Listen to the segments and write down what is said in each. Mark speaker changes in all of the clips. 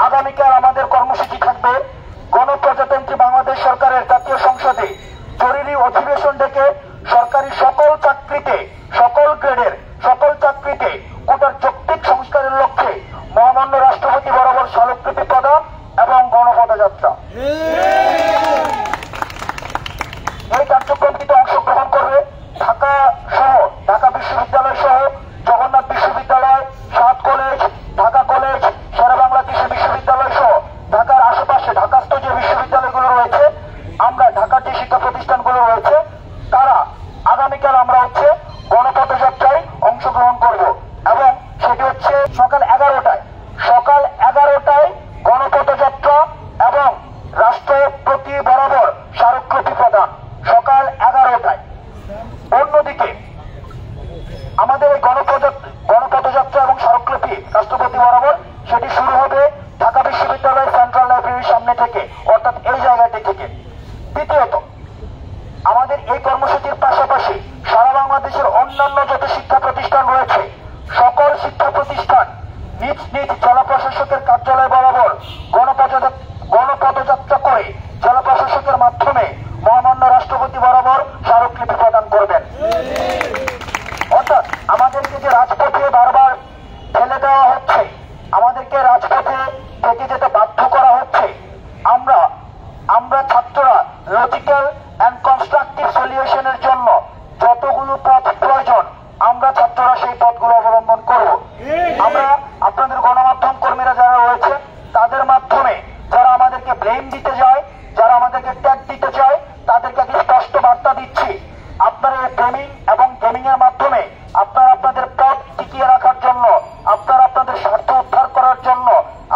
Speaker 1: আগামীকাল আমাদের কর্মসূচি থাকবে গণপ্রজাতন্ত্রী বাংলাদেশ সরকারের জাতীয় সংসদে জরুরি অধিবেশন ডেকে সরকারি সকল চাকরিতে, সকল গ্রেডের সকল চাকরিতে কোটার যৌক্তিক সংস্কারের লক্ষ্যে মহামান্য রাষ্ট্রপতি বরাবর স্মারকলিপি প্রদান এবং গণপদযাত্রা। এই কার্যক্রমটিতে অংশগ্রহণ করবে ঢাকা সহ, ঢাকা বিশ্ববিদ্যালয় সহ জগন্নাথ বিশ্ববিদ্যালয়, সাত কলেজ, ঢাকা কলেজ, শেরেবাংলা কৃষি বিশ্ববিদ্যালয় সহ ঢাকার আশেপাশে ঢাকাস্থ যে বিশ্ববিদ্যালয়গুলো রয়েছে, আমরা ঢাকার যে শিক্ষা প্রতিষ্ঠানগুলো রয়েছে, তারা আগামীকাল আমরা গণপদযাত্রায় অংশগ্রহণ করব এবং সেটি সকাল 11টায়, সকাল 11টায় গণপদযাত্রা এবং রাষ্ট্রপতি বরাবর স্মারকলিপি প্রদান সকাল 11টায়। অন্যদিকে আমাদের এই গণপদযাত্রা এবং স্মারকলিপি রাষ্ট্রপতি বরাবর সেটি শুরু হবে ঢাকা বিশ্ববিদ্যালয় সেন্ট্রাল লাইব্রেরির সামনে থেকে, অর্থাৎ এই জায়গাটি থেকে। দ্বিতীয়ত, আমাদের এই কর্মসূচির পাশাপাশি সারা বাংলাদেশের অন্যান্য যত শিক্ষা প্রতিষ্ঠান রয়েছে, সকল শিক্ষা প্রতিষ্ঠান নিজ নিজ জেলা প্রশাসকের কার্যালয় বরাবর গণপদযাত্রা করে জেলা প্রশাসকের মাধ্যমে মহামান্য রাষ্ট্রপতি বরাবর স্মারকলিপি প্রদান করবেন। অর্থাৎ আমাদেরকে যে রাজপথে বারবার ফেলে দেওয়া হচ্ছে, আমাদেরকে রাজপথে থেকে যেতে বাধ্য করা হচ্ছে, আমরা ছাত্ররা লজিক্যাল অ্যান্ড কনস্ট্রাকটিভ সলিউশনের জন্য যতগুলো পথ প্রয়োজন, আমরা ছাত্ররা সেই পথগুলো অবলম্বন করব। আমরা আপনাদের গণমাধ্যম কর্মীরা যারা রয়েছে, তাদের মাধ্যমে যারা আমাদেরকে ব্লেম দিতে যায়, যারা আমাদেরকে ট্যাগ দিতে চায়, তাদেরকে একটি স্পষ্ট বার্তা দিচ্ছি, আপনারা এই ব্লেমিং এবং গেমিং এর মাধ্যমে আপনারা আপনাদের পথ টিকিয়ে রাখার জন্য, আপনারা আপনাদের স্বার্থ উদ্ধার করার জন্য,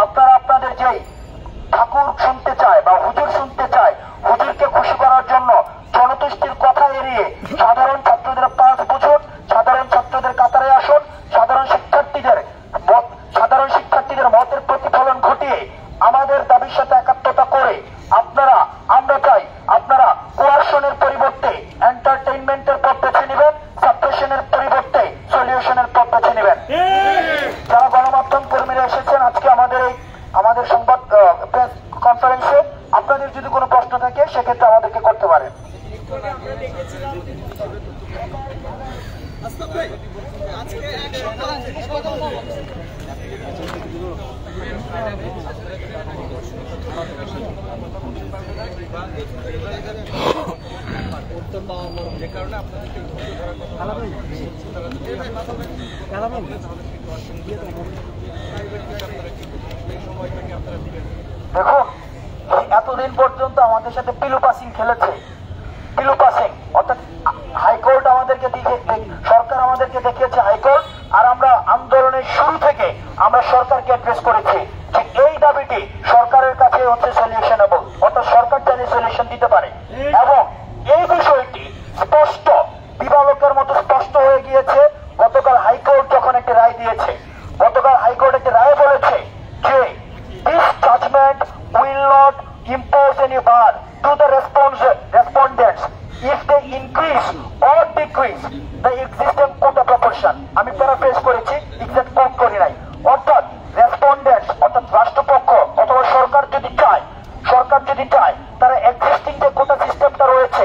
Speaker 1: আপনারা আপনাদের যেই ঠাকুর শুনতে চায় বা হুজুর শুনতে চায়, হুজুরকে খুশি করার জন্য জনতুষ্টির কথা এড়িয়ে সাধারণ ছাত্রদের পাশ বুঝুন, সাধারণ ছাত্রদের কাতারে আসুন, সাধারণ শিক্ষার্থীদের মতের প্রতিফলন ঘটিয়ে আমাদের দাবির সাথে একাত্মতা করে আমরা চাই আপনারা কোয়ারশনের পরিবর্তে এন্টারটেইনমেন্টের পথ বেছে নেবেন, সাপ্রেশনের পরিবর্তে সলিউশনের পথ বেছে নেবেন। যারা গণমাধ্যম কর্মীরা এসেছেন আজকে আমাদের সংবাদ প্রেস কনফারেন্সে, আপনাদের যদি কোনো প্রশ্ন থাকে সেক্ষেত্রে আমাদেরকে করতে পারেন। দেখুন, এতদিন পর্যন্ত আমাদের সাথে পিলু পাসিং খেলেছে, পিলু পাসিং, অর্থাৎ হাইকোর্ট আমাদেরকে সরকার আমাদেরকে দেখিয়েছে হাইকোর্ট, আর আমরা আন্দোলনের শুরু থেকে আমরা সরকারকে অ্যাড্রেস করেছি যে এই দাবিটি সরকারের কাছে সলিউশনেবল, অর্থাৎ সরকার চাইলে সলিউশন দিতে পারে। এবং এই বিষয়টি স্পষ্ট, বিবালকের মতো স্পষ্ট হয়ে গিয়েছে গতকাল হাইকোর্ট যখন একটি রায় দিয়েছে। গতকাল হাইকোর্ট একটি রায় বলেছে যে this judgment will not impose any bar to the respondents if they increase or decrease the existing quota proportion. আমি প্যারাফ্রেজ করেছি, এক্সাক্ট কোট করি নাই। অর্থাৎ রেসপন্ডেন্টস, অর্থাৎ রাষ্ট্রপক্ষ অথবা সরকার যদি চায় তারা এক্সিস্টিং যে কোটা সিস্টেমটা রয়েছে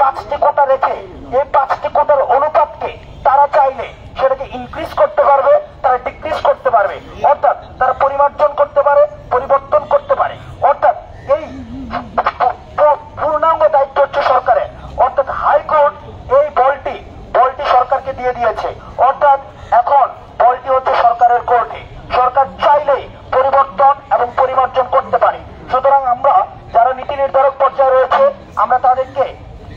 Speaker 1: 5টি কোটা রেখে এই 5টি কোটার অনুপাতকে তারা চাইলে সেটাকে ইনক্রিজ করতে পারবে, তারা ডিক্রিজ করতে পারবে, অর্থাৎ তারা পরিমার্জন করতে পারে, পরিবর্তন করতে পারে। অর্থাৎ এই পূর্ণাঙ্গ দায়িত্ব হচ্ছে সরকারের। অর্থাৎ হাইকোর্ট এই বলটি সরকারকে দিয়ে দিয়েছে, অর্থাৎ এখন বলটি হচ্ছে সরকারের কোর্টে। সরকার চাইলেই পরিবর্তন এবং পরিমার্জন করতে পারে। সুতরাং আমরা যারা নীতি নির্ধারক পর্যায়ে রয়েছে, আমরা তাদেরকে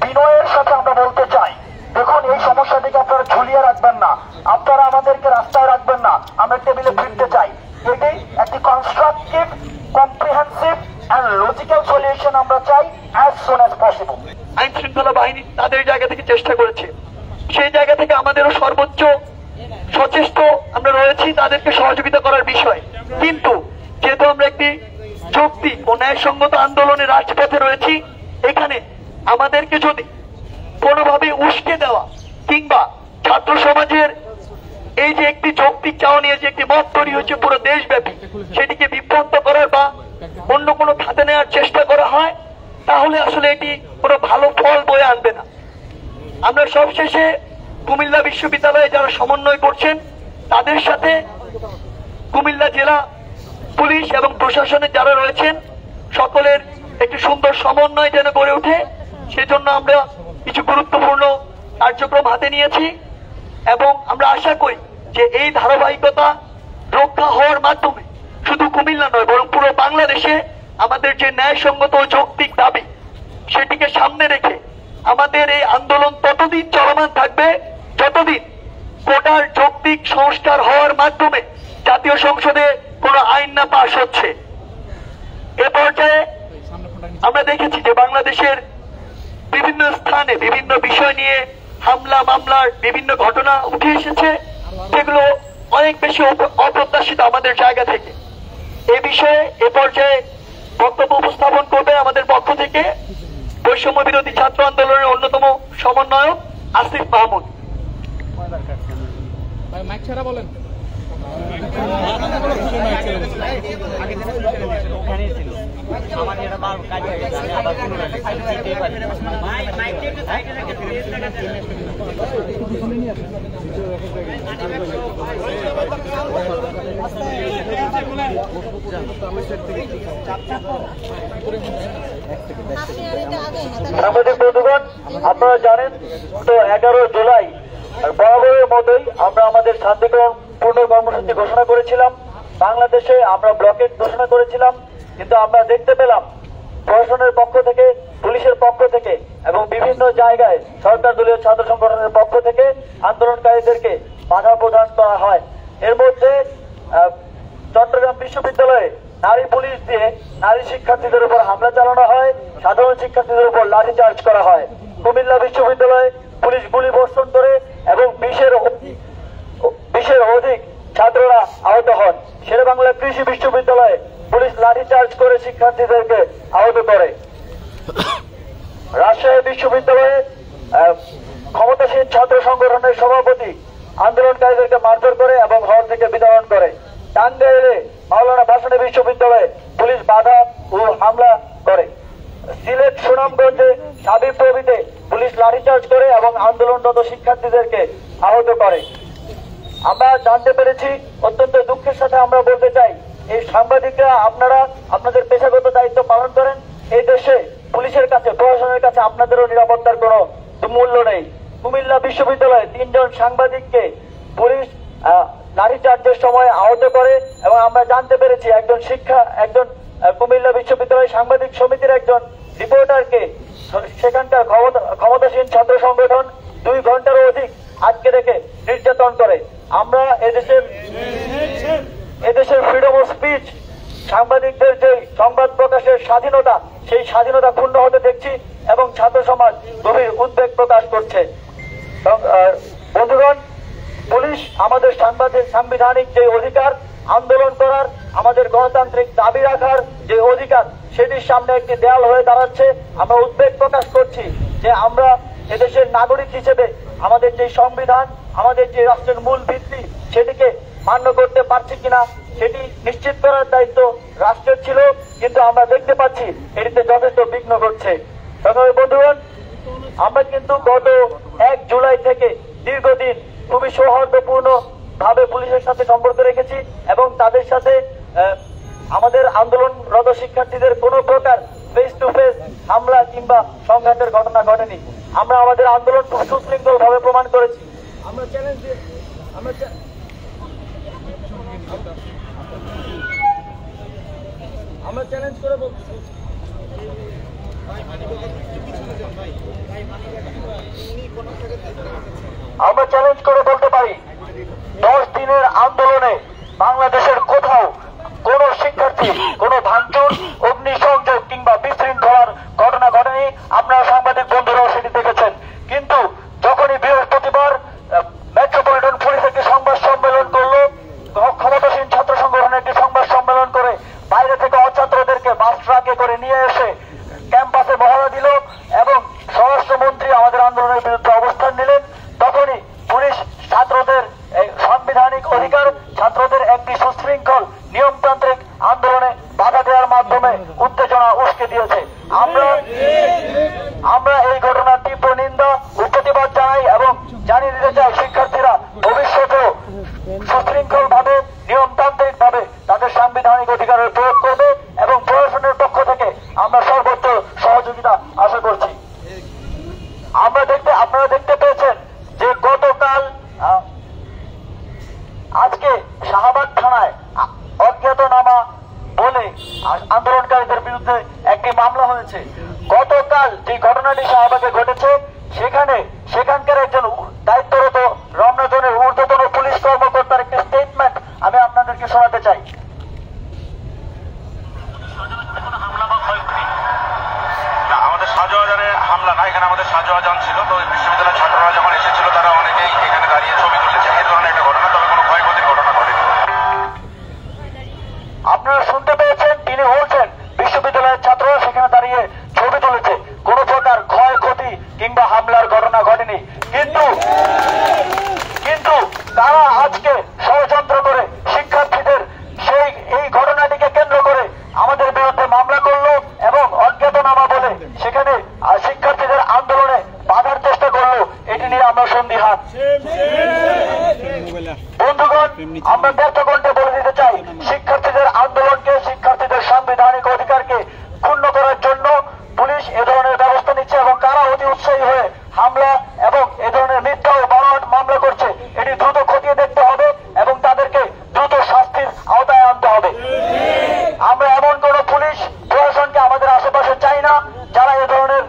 Speaker 1: বিনয়ের সাথে আমরা বলতে চাই, দেখুন এই সমস্যাটিকে আপনারা ঝুলিয়ে রাখবেন না, আপনারা আমাদেরকে রাস্তায় রাখবেন না, আমরা টেবিলে ফিরতে চাই। এটি একটি constructive, comprehensive and logical solution আমরা চাই অ্যাজ সুন অ্যাজ পসিবল।
Speaker 2: আইন শৃঙ্খলা বাহিনী তাদের জায়গা থেকে চেষ্টা করেছে, সেই জায়গা থেকে আমাদেরও সর্বোচ্চ সচেষ্ট আমরা রয়েছি তাদেরকে সহযোগিতা করার বিষয়। কিন্তু যেহেতু আমরা একটি যৌক্তিক ও ন্যায়সঙ্গত আন্দোলনে রাজপথে রয়েছি, এখানে আমাদেরকে যদি কোনোভাবে উস্কে দেওয়া কিংবা ছাত্র সমাজের এই যে একটি যৌক্তিক চাওয়া নিয়ে যে একটি মত তৈরি হয়েছে পুরো দেশব্যাপী, সেটিকে বিভ্রান্ত করা অন্য কোনো খাতে নেওয়ার চেষ্টা করা হয়, তাহলে আসলে এটি কোনো ভালো ফল বয়ে আনবে না। আমরা সবশেষে কুমিল্লা বিশ্ববিদ্যালয়ে যারা সমন্বয় করছেন তাদের সাথে কুমিল্লা জেলা পুলিশ এবং প্রশাসনের যারা রয়েছেন সকলের একটি সুন্দর সমন্বয় যেন গড়ে ওঠে, সেজন্য আমরা কিছু গুরুত্বপূর্ণ কার্যক্রম হাতে নিয়েছি এবং আমরা আশা করি যে এই ধারাবাহিকতা রক্ষা হওয়ার মাধ্যমে শুধু কুমিল্লা নয় বরং পুরো বাংলাদেশে আমাদের যে ন্যায়সঙ্গত ও যৌক্তিক দাবি সেটিকে সামনে রেখে আমাদের এই আন্দোলন ততদিন চলমান থাকবে যতদিন কোটার যৌক্তিক সংস্কার হওয়ার মাধ্যমে জাতীয় সংসদে কোনো আইন না পাশ হচ্ছে। এ পর্যায়ে আমরা দেখেছি যে বাংলাদেশের বিভিন্ন স্থানে বিভিন্ন বিষয় নিয়ে হামলা মামলার বিভিন্ন ঘটনা উঠে এসেছে, যেগুলো অনেক বেশি অপ্রত্যাশিত আমাদের জায়গা থেকে। এ বিষয়ে এ পর্যায়ে বক্তব্য উপস্থাপন করবে আমাদের পক্ষ থেকে বৈষম্য বিরোধী ছাত্র আন্দোলনের অন্যতম সমন্বয়ক আসিফ মাহমুদ।
Speaker 3: বলেন।
Speaker 1: সাংবাদিক বন্ধুগণ, আপনারা জানেন তো 11 জুলাই বরাবরের মতোই আমরা আমাদের শান্তিপূর্ণ কর্মসূচি ঘোষণা করেছিলাম। বাংলাদেশে আমরা ব্লকেট ঘোষণা করেছিলাম, কিন্তু আমরা দেখতে পেলাম প্রশাসনের পক্ষ থেকে, পুলিশের পক্ষ থেকে এবং বিভিন্ন জায়গায় সরকার দলীয় ছাত্র সংগঠনের পক্ষ থেকে আন্দোলনকারীদেরকে বাধা প্রদান করা হয়। এর মধ্যে চট্টগ্রাম বিশ্ববিদ্যালয়ে নারী পুলিশ দিয়ে নারী শিক্ষার্থীদের উপর হামলা চালানো হয়, সাধারণ শিক্ষার্থীদের উপর লাঠিচার্জ করা হয়। কুমিল্লা বিশ্ববিদ্যালয়ে পুলিশ গুলি বর্ষণ করে এবং 20-এর অধিক ছাত্ররা আহত হন। শেরেবাংলা কৃষি বিশ্ববিদ্যালয়ে পুলিশ লাঠিচার্জ করে শিক্ষার্থীদেরকে আহত করে। রাজশাহী বিশ্ববিদ্যালয়ে ক্ষমতাসীন ছাত্র সংগঠনের সভাপতি আন্দোলনকারীদেরকে মারধর করে এবং হল থেকে বিতরণ করে। টাঙ্গাইলে মাওলানা ভাসানী বিশ্ববিদ্যালয়ে পুলিশ বাধা ও হামলা করে। সিলেট সুনামগঞ্জে সাবিপ্রবিতে পুলিশ লাঠিচার্জ করে এবং আন্দোলনরত শিক্ষার্থীদেরকে আহত করে। আমরা জানতে পেরেছি, অত্যন্ত দুঃখের সাথে আমরা বলতে চাই, এই সাংবাদিকরা আপনারা আপনাদের পেশাগত দায়িত্ব পালন করেন। এই দেশে পুলিশের কাছে, প্রশাসনের কাছে আপনাদেরও নিরাপত্তার কোনো মূল্য নেই। কুমিল্লা বিশ্ববিদ্যালয়ে 3 জন সাংবাদিককে পুলিশ লাঠিচার্জের সময় আহত করে এবং আমরা জানতে পেরেছি একজন কুমিল্লা বিশ্ববিদ্যালয় সাংবাদিক সমিতির একজন রিপোর্টারকে সেখানকার ক্ষমতাসীন ছাত্র সংগঠন 2 ঘন্টারও অধিক আটকে রেখে নির্যাতন করে। আমরা এদেশের ফ্রিডম অফ স্পিচ, সাংবাদিকদের যে সংবাদ প্রকাশের স্বাধীনতা, সেই স্বাধীনতা ক্ষুণ্ণ হতে দেখছি এবং ছাত্র সমাজ গভীর উদ্বেগ প্রকাশ করছে। বন্ধুগণ, পুলিশ আমাদের সাংবিধানিক যে অধিকার, আন্দোলন করার, আমাদের গণতান্ত্রিক দাবি রাখার যে অধিকার, সেটির সামনে একটি দেয়াল হয়ে দাঁড়াচ্ছে। আমরা উদ্বেগ প্রকাশ করছি যে আমরা এদেশের নাগরিক হিসেবে আমাদের যে সংবিধান, আমাদের যে রাষ্ট্রের মূল ভিত্তি, সেটিকে মান্য করতে পারছি কিনা সেটি নিশ্চিত করার দায়িত্ব রাষ্ট্রের ছিল, কিন্তু আমরা দেখতে পাচ্ছি এটিতে যথেষ্ট বিঘ্ন ঘটছে। বন্ধুগণ, আমরা কিন্তু গত 1 জুলাই থেকে দীর্ঘদিন খুবই সৌহার্দ্যপূর্ণ ভাবে পুলিশের সাথে সম্পর্ক রেখেছি এবং তাদের সাথে আমাদের আন্দোলনরত শিক্ষার্থীদের কোনো প্রকার ফেস টু ফেস হামলা কিংবা সংঘাতের ঘটনা ঘটেনি। আমরা আমাদের আন্দোলন খুব সুশৃঙ্খল ভাবে প্রমাণ করেছি। আমরা চ্যালেঞ্জ করে বলছি, আমরা চ্যালেঞ্জ করে বলতে পারি, 10 দিনের আন্দোলনে বাংলাদেশের কোথাও কোন শিক্ষার্থী কোন ভাঙচুর, অগ্নিসংযোগ কিংবা বিশৃঙ্খলার ঘটনা ঘটেনি। আপনারা সাংবাদিক বন্ধুরাও সেটি দেখেছেন। কিন্তু যখনই বৃহস্পতিবার মেট্রোপলিটন পুলিশ একটি সংবাদ সম্মেলন করলো, ক্ষমতাসীন ছাত্র সংগঠনের একটি সংবাদ সম্মেলন করে বাইরে থেকে অছাত্রদেরকে বাস ট্রাকে করে নিয়ে এসে ক্যাম্পাসে মহড়া দিল এবং স্বরাষ্ট্রমন্ত্রী আমাদের আন্দোলনের বিরুদ্ধে অবস্থান নিলেন, তখনই পুলিশ ছাত্রদের সাংবিধানিক অধিকার, ছাত্রদের একটি সুশৃঙ্খল নিয়মতান্ত্রিক আন্দোলনে বাধা দেওয়ার মাধ্যমে উত্তেজনা উস্কে দিয়েছে। আমরা এই ঘটনার তীব্র নিন্দা ও প্রতিবাদ জানাই এবং জানিয়ে দিতে চাই শিক্ষার্থীরা ভবিষ্যতেও সুশৃঙ্খল ভাবে নিয়মতান্ত্রিক ভাবে তাদের সাংবিধানিক অধিকারের প্রয়োগ করবে এবং প্রশাসনের পক্ষ থেকে আমরা সর্বোচ্চ সহযোগিতা আশা করছি। আপনারা দেখতে পেয়েছেন যে গতকাল আজকে শাহবাগ থানায় অজ্ঞাতনামা বলে আন্দোলনকারীদের বিরুদ্ধে একটি মামলা হয়েছে। গতকাল যে ঘটনাটি শাহবাগে ঘটেছে সেখানকার একজন দায়িত্বরত রমনা জোনের ঊর্ধ্বতন পুলিশ কর্মকর্তার একটি স্টেটমেন্ট আমি আপনাদেরকে শোনাতে চাই।
Speaker 3: আমাদের শাহজাহানের হামলা না, এখানে আমাদের শাহজাহান ছিল। তো বিশ্ববিদ্যালয়ের ছাত্ররা যখন এসেছিল তারা অনেকেই এখানে দাঁড়িয়ে ছবি তুলেছে। এই ধরনের একটা ঘটনা, তবে কোনো ক্ষয়ক্ষতির ঘটনা ঘটেনি।
Speaker 1: আপনারা শুনতে পেয়েছেন, তিনি বলছেন বিশ্ববিদ্যালয়ের ছাত্ররা সেখানে দাঁড়িয়ে ছবি তুলেছে, কোন প্রকার ক্ষয়ক্ষতি কিংবা হামলার ঘটনা ঘটেনি। কিন্তু তারা আজকে ষড়যন্ত্র করে শিক্ষার্থীদের এই ঘটনাটিকে কেন্দ্র করে আমাদের বিরুদ্ধে মামলা করলো এবং অজ্ঞাতনামা বলে সেখানে শিক্ষার্থীদের আন্দোলনে বাধার চেষ্টা করলো। এটি নিয়ে আমরা সন্দিহান। বন্ধুগণ, আমরা ব্যর্থ কণ্ঠে বলে দিতে চাই, শিক্ষার্থীদের আন্দোলনকে, শিক্ষার্থীদের সাংবিধানিক অধিকারকে ক্ষুণ্ণ করার জন্য পুলিশ এ ধরনের ব্যবস্থা নিচ্ছে এবং কারা অতি উৎসাহী হয়ে হামলা এবং এ ধরনের মিথ্যা ও বানোয়াট মামলা করছে, এটি দ্রুত খতিয়ে দেখতে হবে এবং তাদেরকে দ্রুত শাস্তির আওতায় আনতে হবে। আমরা এমন কোন পুলিশ প্রশাসনকে আমাদের আশেপাশে চাই না যারা এ ধরনের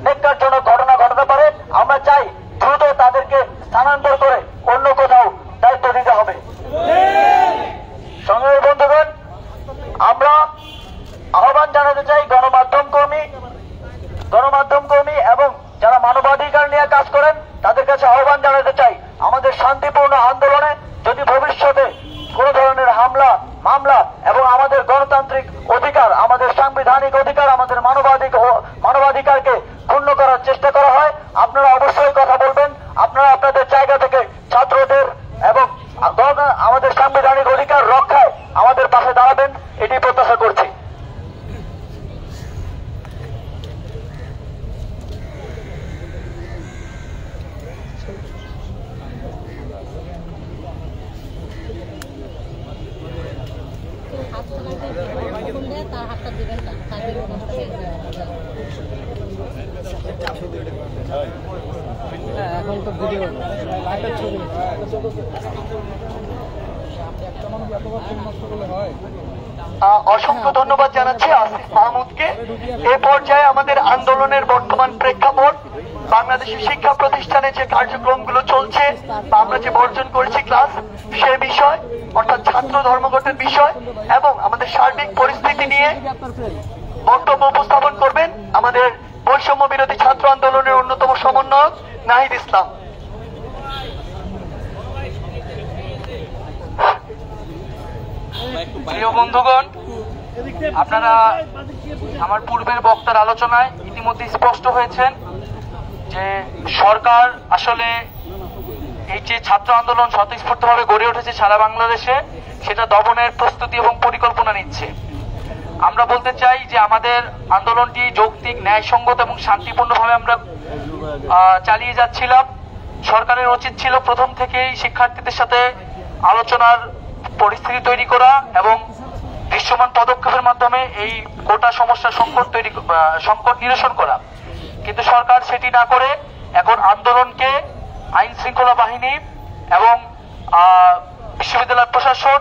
Speaker 1: ন্যাক্কারজনক ঘটনা ঘটাতে পারে। আমরা চাই দ্রুত তাদেরকে স্থানান্তর করে অন্য কোথাও দায়িত্ব দিতে হবে। সংগ্রামী বন্ধুগণ, আমরা আহ্বান জানাতে চাই গণমাধ্যম কর্মী এবং যারা মানবাধিকার নিয়ে কাজ করেন তাদের কাছে আহ্বান জানাতে চাই, আমাদের শান্তিপূর্ণ আন্দোলনে যদি ভবিষ্যতে কোন ধরনের মামলা এবং আমাদের গণতান্ত্রিক অধিকার, আমাদের সাংবিধানিক অধিকার, আমাদের মানবাধিকারকে ক্ষুণ্ণ করার চেষ্টা করা হয়, আপনারা অবশ্যই কথা বলবেন। আপনারা আপনাদের জায়গা থেকে ছাত্রদের এবং আমাদের সাংবিধানিক অধিকার রক্ষায় আমাদের পাশে দাঁড়াবেন, এটি প্রত্যাশা করছি।
Speaker 4: তার হাতটা দিবেন না, তার এখন তো ভিডিও ছবি
Speaker 2: অসংখ্য ধন্যবাদ জানাচ্ছি আসিফ মাহমুদকে। এ পর্যায়ে আমাদের আন্দোলনের বর্তমান প্রেক্ষাপট, বাংলাদেশের শিক্ষা প্রতিষ্ঠানে যে কার্যক্রমগুলো চলছে বা আমরা যে বর্জন করেছি ক্লাস, সে বিষয় অর্থাৎ ছাত্র ধর্মঘটের বিষয় এবং আমাদের সার্বিক পরিস্থিতি নিয়ে বক্তব্য উপস্থাপন করবেন আমাদের বৈষম্য বিরোধী ছাত্র আন্দোলনের অন্যতম সমন্বয়ক নাহিদ ইসলাম।
Speaker 5: প্রিয় বন্ধুগণ, আপনারা আমার পূর্বের বক্তার আলোচনায় ইতিমধ্যে স্পষ্ট হয়েছেন যে সরকার আসলে এই যে ছাত্র আন্দোলন স্বতঃস্ফূর্তভাবে গড়ে উঠেছে সারা বাংলাদেশে, সেটা দমনের প্রস্তুতি এবং পরিকল্পনা নিচ্ছে। আমরা বলতে চাই যে আমাদের আন্দোলনটি যৌক্তিক, ন্যায়সঙ্গত এবং শান্তিপূর্ণভাবে আমরা চালিয়ে যাচ্ছিলাম। সরকারের উচিত ছিল প্রথম থেকেই শিক্ষার্থীদের সাথে আলোচনার পরিস্থিতি তৈরি করা এবং দৃশ্যমান পদক্ষেপের মাধ্যমে এই গোটা সমস্যার সংকট নিরসন করা, কিন্তু সরকার সেটি না করে এখন আন্দোলনকে আইন শৃঙ্খলা বাহিনী এবং বিশ্ববিদ্যালয় প্রশাসন,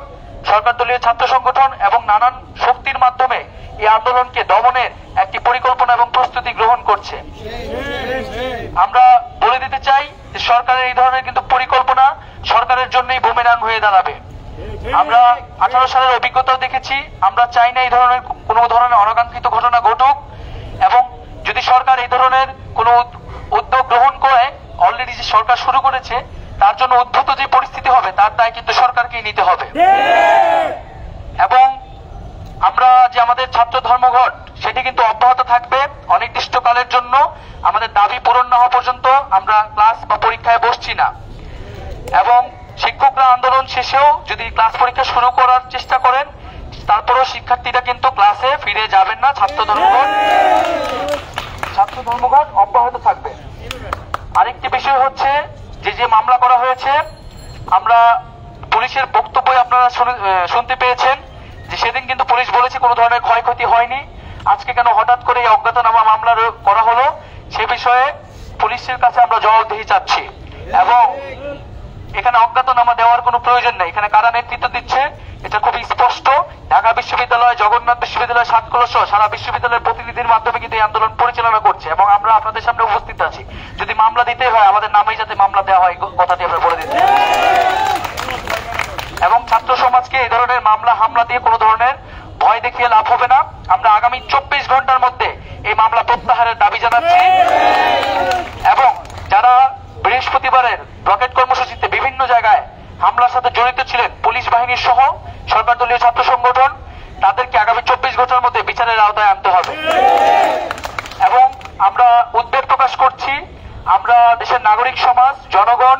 Speaker 5: সরকার দলীয় ছাত্র সংগঠন এবং নানান শক্তির মাধ্যমে এই আন্দোলনকে দমনের একটি পরিকল্পনা এবং প্রস্তুতি গ্রহণ করছে। আমরা বলে দিতে চাই যে সরকারের এই ধরনের কিন্তু পরিকল্পনা সরকারের জন্যই বুমেরাং হয়ে দাঁড়াবে। আমরা 18 সালের অভিজ্ঞতাও দেখেছি। আমরা চাই না এই ধরনের কোনো ধরনের অনাকাঙ্ক্ষিত ঘটনা ঘটুক এবং যদি সরকার এই ধরনের কোনো উদ্যোগ গ্রহণ করে, অলরেডি যে সরকার শুরু করেছে, তার জন্য উদ্ভূত যে পরিস্থিতি হবে তার দায় কিন্তু সরকারকেই নিতে হবে। এবং আমরা যে আমাদের ছাত্র ধর্মঘট, সেটি কিন্তু অব্যাহত থাকবে অনির্দিষ্টকালের জন্য। আমাদের দাবি পূরণ না হওয়া পর্যন্ত আমরা ক্লাস বা পরীক্ষায় বসছি না। এবং শিক্ষকরা আন্দোলন শেষেও যদি ক্লাস পরীক্ষা শুরু করার চেষ্টা করেন, তারপরেও শিক্ষার্থীরা কিন্তু ক্লাসে ফিরে যাবেন না। ছাত্র ধর্মঘট অব্যাহত থাকবে। আরেকটি বিষয় হচ্ছে যে মামলা করা হয়েছে, আমরা পুলিশের বক্তব্য আপনারা শুনতে পেয়েছেন যে সেদিন কিন্তু পুলিশ বলেছে কোনো ধরনের ক্ষয়ক্ষতি হয়নি। আজকে কেন হঠাৎ করে এই অজ্ঞাতনামা মামলা করা হলো সে বিষয়ে পুলিশের কাছে আমরা জবাবদিহি চাচ্ছি। এবং এখানে অজ্ঞাতনামা দেওয়ার কোনো প্রয়োজন নেই। এখানে কারা নেতৃত্ব দিচ্ছে এটা খুবই স্পষ্ট। ঢাকা বিশ্ববিদ্যালয়, জগন্নাথ বিশ্ববিদ্যালয়, সাতকলস সারা বিশ্ববিদ্যালয়ের প্রতিনিধির মাধ্যমে কিন্তু এই আন্দোলন পরিচালনা করছে এবং আমরা আপনাদের সামনে উপস্থিত আছি। যদি মামলা দিতে হয় আমাদের নামেই যাতে মামলা দেওয়া হয় কথাটি আমরা বলে দিচ্ছি। এবং ছাত্র সমাজকে এই ধরনের মামলা হামলা দিয়ে কোনো ধরনের ভয় দেখিয়ে লাভ হবে না। আমরা আগামী 24 ঘন্টার মধ্যে এই মামলা প্রত্যাহারের দাবি জানাচ্ছি। এবং যারা বৃহস্পতিবারের রকেট কর্মসূচিতে বিভিন্ন জায়গায় হামলার সাথে জড়িত ছিলেন, পুলিশ বাহিনীর সহ সরকার দলীয় ছাত্র সংগঠন, তাদেরকে আগামী 24 ঘন্টার মধ্যে বিচারের আওতায় আনতে হবে। এবং আমরা উদ্বেগ প্রকাশ করছি, আমরা দেশের নাগরিক সমাজ, জনগণ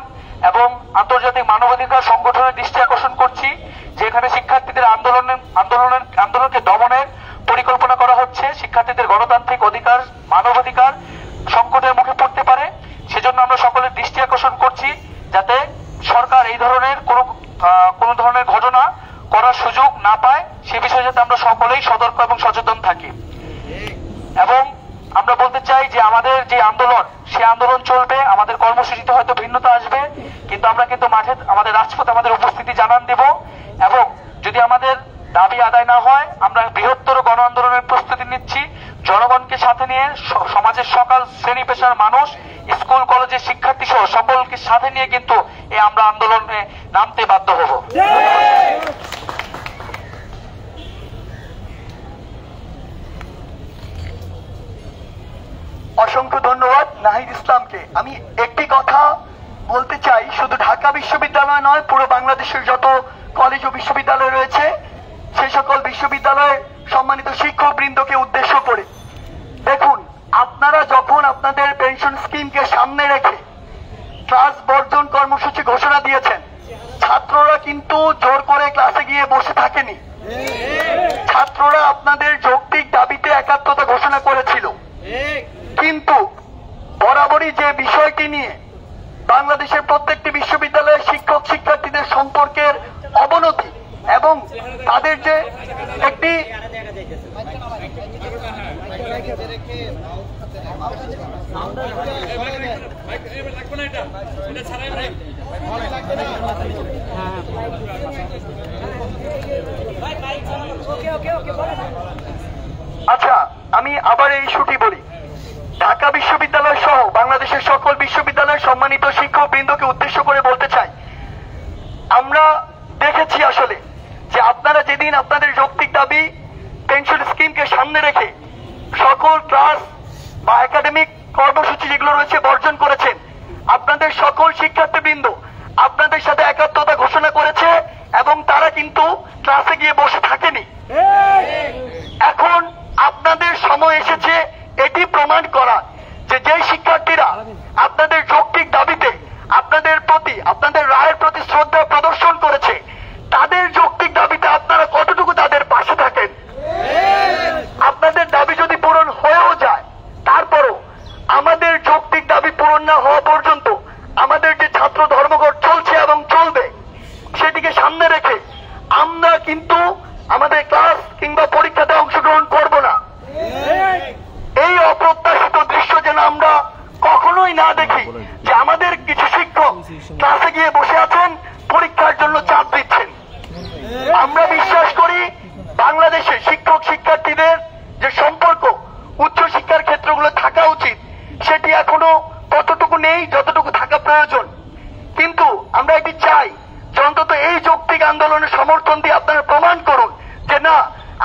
Speaker 5: এবং আন্তর্জাতিক মানবাধিকার সংগঠনের দৃষ্টি আকর্ষণ করছি যে এখানে শিক্ষার্থীদের আন্দোলনকে দমনের পরিকল্পনা করা হচ্ছে। শিক্ষার্থীদের গণতান্ত্রিক অধিকার, মানবাধিকার সংকটের মুখে পড়তে পারে। সেজন্য আমরা সকলের দৃষ্টি আকর্ষণ করছি যাতে সরকার এই ধরনের কোন ধরনের ঘটনা করার সুযোগ না পায়, সে বিষয়ে যাতে আমরা সকলেই সতর্ক এবং সচেতন থাকি। এবং আমরা বলতে চাই যে আমাদের যে আন্দোলন, সে আন্দোলন চলবে। আমাদের কর্মসূচিতে হয়তো ভিন্নতা আসবে, কিন্তু আমরা কিন্তু মাঠে আমাদের রাজপথে আমাদের উপস্থিতি জানান দেব। এবং যদি আমাদের দাবি আদায় না হয় আমরা বৃহত্তর গণ আন্দোলনের প্রস্তুতি নিচ্ছি। জনগণকে সাথে নিয়ে, সমাজের সকল শ্রেণী পেশার মানুষ, স্কুল কলেজের শিক্ষার্থী সহ সকলকে সাথে নিয়ে কিন্তু আমরা আন্দোলনে নামতে বাধ্য হব।
Speaker 1: অসংখ্য ধন্যবাদ নাহিদ ইসলামকে। আমি একটি কথা বলতে চাই, শুধু ঢাকা বিশ্ববিদ্যালয় নয়, পুরো বাংলাদেশের যত কলেজ ও বিশ্ববিদ্যালয় রয়েছে সে সকল বিশ্ববিদ্যালয়ের সম্মানিত শিক্ষক বৃন্দকে উদ্দেশ্য করে, দেখুন, আপনারা যখন আপনাদের পেনশন স্কিমকে সামনে রেখে ক্লাস বর্জন কর্মসূচি ঘোষণা দিয়েছেন, ছাত্ররা কিন্তু জোর করে ক্লাসে গিয়ে বসে থাকেনি। ছাত্ররা আপনাদের যৌক্তিক দাবিতে একাত্মতা ঘোষণা করেছিল। কিন্তু বরাবরই যে বিষয়টি নিয়ে বাংলাদেশের প্রত্যেকটি বিশ্ববিদ্যালয়ের শিক্ষক শিক্ষার্থীদের সম্পর্কের অবনতি এবং তাদের যে একটি আচ্ছা, আমি আবার এই ইস্যুটি বলি। ঢাকা বিশ্ববিদ্যালয় সহ বাংলাদেশের সকল বিশ্ববিদ্যালয়ের সম্মানিত শিক্ষক বৃন্দকে উদ্দেশ্য করে বলতে চাই, আমরা দেখেছি আসলে যে আপনারা যেদিন আপনাদের যৌক্তিক দাবি পেনশন স্কিমকে সামনে রেখে সকল ক্লাস বা একাডেমিক কর্মসূচি যেগুলো রয়েছে বর্জন করেছেন, আপনাদের সকল শিক্ষার্থীবৃন্দ আপনাদের সাথে একাত্মতা ঘোষণা করেছে এবং তারা কিন্তু ক্লাসে গিয়ে বসে থাকেনি। এখন আপনাদের সময় এসেছে এটি প্রমাণ করা যে যেই শিক্ষার্থীরা আপনাদের যৌক্তিক দাবিতে আপনাদের প্রতি, আপনাদের রায়ের প্রতি শ্রদ্ধা প্রদর্শন করেছে, তাদের যৌক্তিক দাবিতে আপনারা কতটুকু তাদের পাশে থাকেন। আপনাদের দাবি যদি পূরণ হয়েও যায়, তারপরও আমাদের যৌক্তিক দাবি পূরণ না হওয়া পর্যন্ত আমাদের যে ছাত্র ধর্মঘট চলছে এবং চলবে, সেটিকে সামনে রেখে আমরা কিন্তু আমাদের ক্লাস কিংবা পরীক্ষাতে অংশগ্রহণ করব না। এই অপ্রত্যাশিত দৃশ্য যেন আমরা কখনোই না দেখি যে আমাদের কিছু শিক্ষক ক্লাসে গিয়ে বসে আছেন, পরীক্ষার জন্য চাপ দিচ্ছেন। আমরা বিশ্বাস করি বাংলাদেশে শিক্ষক শিক্ষার্থীদের যে সম্পর্ক উচ্চশিক্ষার ক্ষেত্রগুলো থাকা উচিত, সেটি এখনো ততটুকু নেই যতটুকু থাকা প্রয়োজন। কিন্তু আমরা এটি চাই যে অন্তত এই যৌক্তিক আন্দোলনের সমর্থন দিয়ে আপনারা প্রমাণ করুন যে না,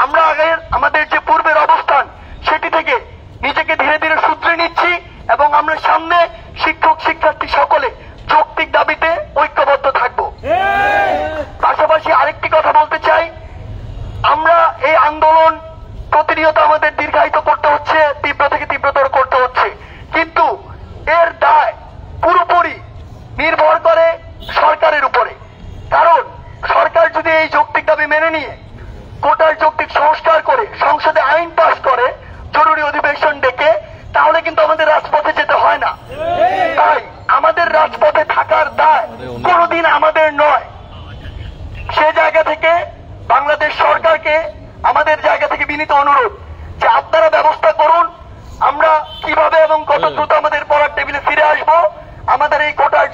Speaker 1: আমরা আগের আমাদের যে পূর্বের অবস্থান সেটি থেকে নিজেকে ধীরে ধীরে শুধরে নিচ্ছি এবং আমরা সামনে শিক্ষক শিক্ষার্থী সকলে যৌক্তিক দাবিতে ঐক্যবদ্ধ থাকব। পাশাপাশি আরেকটি কথা বলতে চাই, আমরা এই আন্দোলন প্রতিনিয়ত আমাদের দীর্ঘায়িত করতে হচ্ছে, তীব্র থেকে তীব্রতর করতে হচ্ছে, কিন্তু এর দায় পুরোপুরি নির্ভর করে সরকারের উপরে। কারণ সরকার যদি এই যৌক্তিক দাবি মেনে নিয়ে কোটার
Speaker 2: সংসদে আইন পাস করে জরুরি অধিবেশন ডেকে, তাহলে কিন্তু আমাদের রাজপথে যেতে হয় না। তাই আমাদের রাজপথে থাকার দায় কোনোদিন আমাদের নয়। সে জায়গা থেকে বাংলাদেশ সরকারকে আমাদের জায়গা থেকে বিনীত অনুরোধ যে আপনারা ব্যবস্থা করুন, আমরা কিভাবে এবং কত দ্রুত আমাদের পড়ার টেবিলে ফিরে আসবো, আমাদের এই কোটার